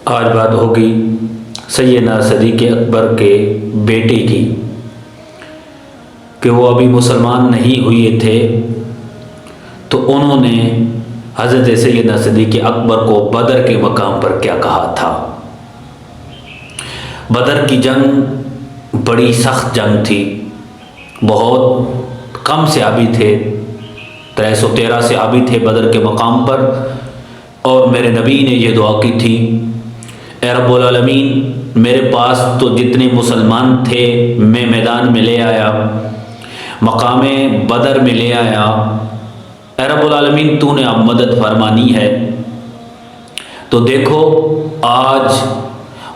آج بات ہوگی سیدنا صدیق اکبر کے بیٹے کی کہ وہ ابھی مسلمان نہیں ہوئے تھے تو انہوں نے حضرت سیدنا صدیق اکبر کو بدر کے مقام پر کیا کہا تھا۔ بدر کی جنگ بڑی سخت جنگ تھی، بہت کم صحابی تھے، 313 صحابی تھے بدر کے مقام پر، اور میرے نبی نے یہ دعا کی تھی، اے رب العالمین میرے پاس تو جتنے مسلمان تھے میں میدان میں لے آیا، مقام بدر میں لے آیا، اے رب العالمین تو نے اب مدد فرمانی ہے۔ تو دیکھو آج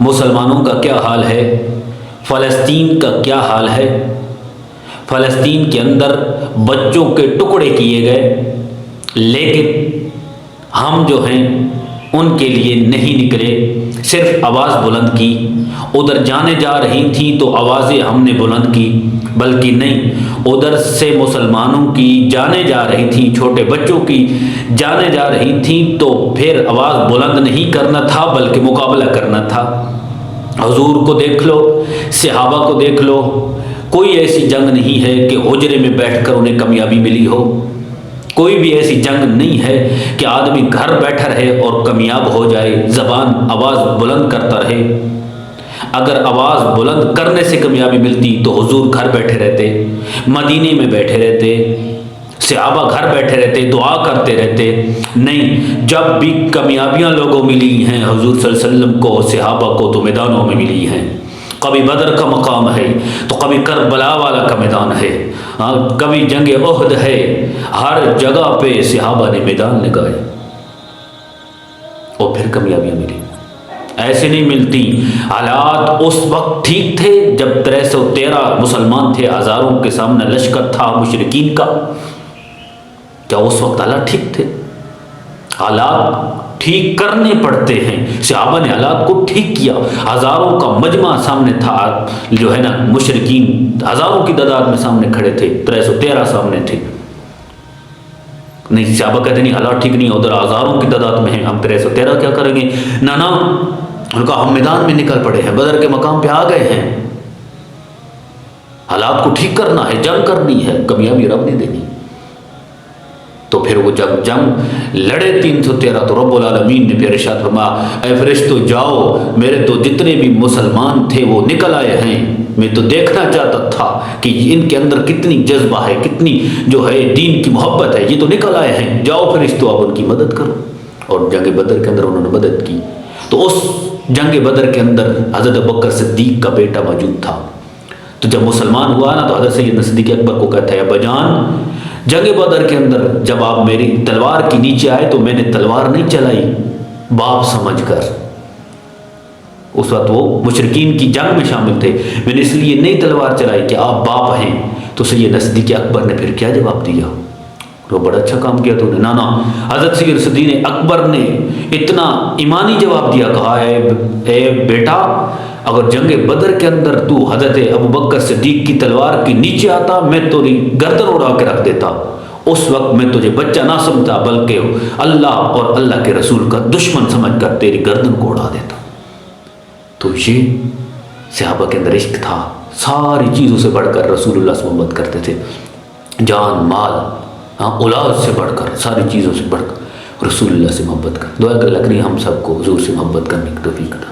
مسلمانوں کا کیا حال ہے، فلسطین کا کیا حال ہے۔ فلسطین کے اندر بچوں کے ٹکڑے کیے گئے، لیکن ہم جو ہیں ان کے لیے نہیں نکلے، صرف آواز بلند کی۔ ادھر جانے جا رہی تھیں تو آوازیں ہم نے بلند کی، بلکہ نہیں، ادھر سے مسلمانوں کی جانے جا رہی تھیں، چھوٹے بچوں کی جانے جا رہی تھیں تو پھر آواز بلند نہیں کرنا تھا بلکہ مقابلہ کرنا تھا۔ حضور کو دیکھ لو، صحابہ کو دیکھ لو، کوئی ایسی جنگ نہیں ہے کہ حجرے میں بیٹھ کر انہیں کامیابی ملی ہو، کوئی بھی ایسی جنگ نہیں ہے کہ آدمی گھر بیٹھا رہے اور کامیاب ہو جائے، زبان آواز بلند کرتا رہے۔ اگر آواز بلند کرنے سے کامیابی ملتی تو حضور گھر بیٹھے رہتے، مدینے میں بیٹھے رہتے، صحابہ گھر بیٹھے رہتے، دعا کرتے رہتے۔ نہیں، جب بھی کامیابیاں لوگوں ملی ہیں حضور صلی اللہ علیہ وسلم کو، صحابہ کو، تو میدانوں میں ملی ہیں۔ کبھی بدر کا مقام ہے تو کبھی کربلا والا کا میدان ہے، کبھی جنگ احد ہے، ہر جگہ پہ صحابہ نے میدان لگائے اور پھر کامیابیاں ملی۔ ایسے نہیں ملتی۔ حالات اس وقت ٹھیک تھے جب 313 مسلمان تھے، ہزاروں کے سامنے لشکر تھا مشرکین کا، کیا اس وقت حالات ٹھیک تھے؟ حالات ٹھیک کرنے پڑتے ہیں۔ صحابہ نے حالات کو ٹھیک کیا، ہزاروں کا مجمع سامنے تھا، جو ہے نا مشرکین ہزاروں کی تعداد میں سامنے کھڑے تھے، 313 سامنے تھے۔ نہیں، صحابہ کہتے نہیں حالات ٹھیک نہیں، ادھر ہزاروں کی تعداد میں ہیں، ہم 313 کیا کریں گے؟ نہ ان کا ہم میدان میں نکل پڑے ہیں، بدر کے مقام پہ آ گئے ہیں، حالات کو ٹھیک کرنا ہے، جنگ کرنی ہے، کامیابی رب نے دینی۔ تو پھر وہ جب جنگ لڑے 313 تو رب العالمین نے پھر ارشاد فرمایا، اے فرشتو جاؤ، میرے تو جتنے بھی مسلمان تھے وہ نکل آئے ہیں، میں تو دیکھنا چاہتا تھا کہ ان کے اندر کتنی جذبہ ہے، کتنی جو ہے دین کی محبت ہے، یہ تو نکل آئے ہیں، جاؤ فرشتو اب ان کی مدد کرو۔ اور جنگ بدر کے اندر انہوں نے مدد کی۔ تو اس جنگ بدر کے اندر حضرت ابوبکر صدیق کا بیٹا موجود تھا۔ تو جب مسلمان ہوا نا تو حضرت سیدنا صدیق اکبر کو کہتا ہے، ابا جان جنگ بدر کے اندر جب آپ میری تلوار کی نیچے آئے تو میں نے تلوار نہیں چلائی باپ سمجھ کر، اس وقت وہ مشرکین کی جنگ میں شامل تھے، میں نے اس لیے نہیں تلوار چلائی کہ آپ باپ ہیں۔ تو سیدنا صدیق اکبر نے پھر کیا جواب دیا؟ وہ بڑا اچھا کام کیا تو نے، نانا حضرت سید صدیق اکبر نے اتنا ایمانی جواب دیا، کہا اے بیٹا اگر جنگ بدر کے اندر تو حضرت ابوبکر صدیق کی تلوار کے نیچے آتا میں تیری گردن اڑا کے رکھ دیتا، اس وقت میں تجھے بچہ نہ سمجھتا بلکہ اللہ اور اللہ کے رسول کا دشمن سمجھ کر تیری گردن کو اڑا دیتا۔ تو یہ صحابہ کے اندر عشق تھا، ساری چیزوں سے بڑھ کر رسول اللہ سے محبت کرتے تھے، جان مال اولاد سے بڑھ کر، ساری چیزوں سے بڑھ کر رسول اللہ سے محبت کر۔ دعا کر اللہ کریم ہم سب کو حضور سے محبت کرنے کی توفیق عطا۔